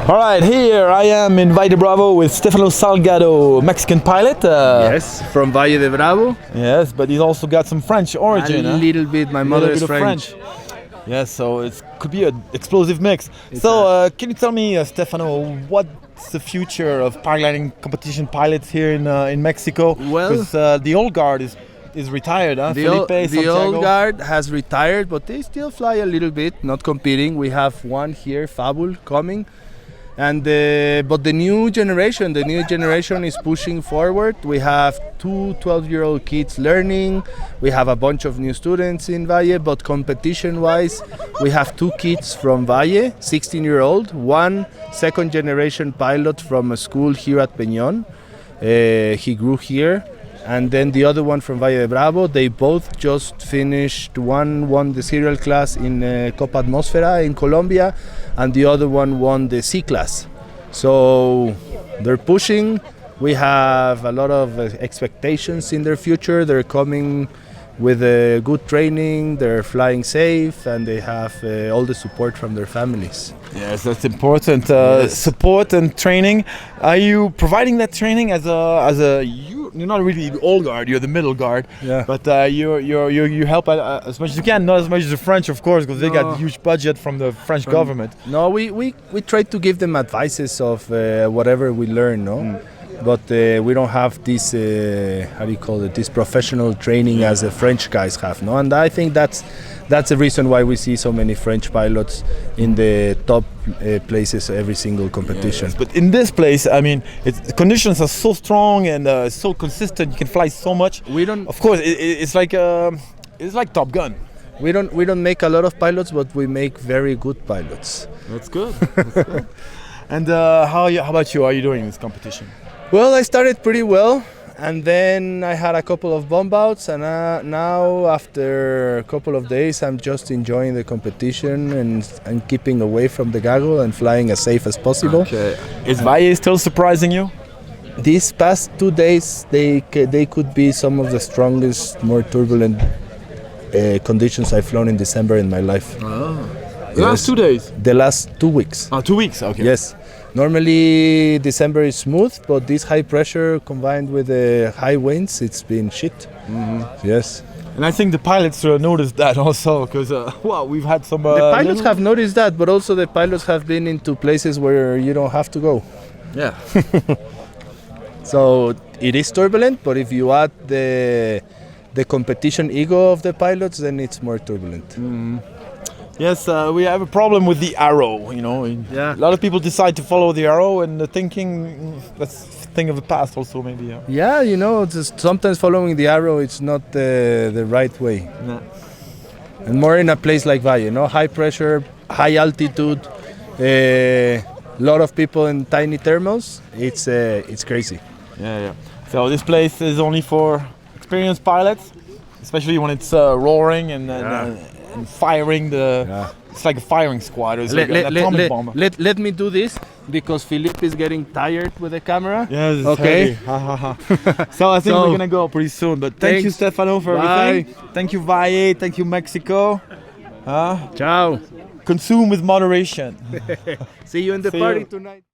All right, here I am in Valle Bravo with Estefano Salgado, Mexican pilot. Yes, from Valle de Bravo. Yes, but he's also got some French origin. A little bit. My mother is French. Yes, so it could be an explosive mix. Can you tell me, Stefano, what's the future of paragliding competition pilots here in Mexico? Well, because the old guard is retired, huh? The old guard has retired, but they still fly a little bit, not competing. We have one here, Fabul, coming. And but the new generation is pushing forward. We have two 12-year-old kids learning. We have a bunch of new students in Valle, but competition-wise, we have two kids from Valle, 16-year-old, one second-generation pilot from a school here at Peñón. He grew here. And then the other one from Valle de Bravo, they both just finished. One won the serial class in Copa Atmosfera in Colombia, and the other one won the C class. So they're pushing. We have a lot of expectations in their future. They're coming with good training, they're flying safe, and they have all the support from their families. Yes, that's important. Yes. Support and training. Are you providing that training as a you're not really the old guard, you're the middle guard. Yeah. But you help as much as you can, not as much as the French, of course, because they got huge budget from the French government. No, we try to give them advices of whatever we learn, no? But we don't have this this professional training as the French guys have, no? And I think that's the reason why we see so many French pilots in the top places every single competition. Yes, but in this place, I mean, the conditions are so strong and so consistent. You can fly so much. Of course, it's like Top Gun. We don't make a lot of pilots, but we make very good pilots. That's good. That's good. And how about you? How are you doing in this competition? Well, I started pretty well, and then I had a couple of bomb outs, and now after a couple of days I'm just enjoying the competition and keeping away from the gaggle and flying as safe as possible. Okay. Is Valle still surprising you? These past 2 days they could be some of the strongest, more turbulent conditions I've flown in December in my life. Oh. The last 2 days? The last 2 weeks. 2 weeks, okay. Yes. Normally December is smooth, but this high pressure combined with the high winds, it's been shit. Mm-hmm. Yes. And I think the pilots noticed that also, because we've had some. The pilots have noticed that, but also the pilots have been into places where you don't have to go. Yeah. So it is turbulent, but if you add the competition ego of the pilots, then it's more turbulent. Mm-hmm. Yes, we have a problem with the arrow, you know. Yeah. A lot of people decide to follow the arrow, and the thinking, that's a thing of the past also, maybe. Yeah, you know, just sometimes following the arrow, it's not the right way. No. And more in a place like Valle, you know, high pressure, high altitude, a lot of people in tiny thermals. It's crazy. Yeah. So this place is only for experienced pilots, especially when it's roaring and firing it's like a firing squad. It's like an atomic bomb. Let me do this because Philippe is getting tired with the camera. Yes, okay. So I think we're gonna go pretty soon. But thank you, Stefano, for everything. Bye. Thank you, Valle. Thank you, Mexico. Ciao. Consume with moderation. See you in the party tonight.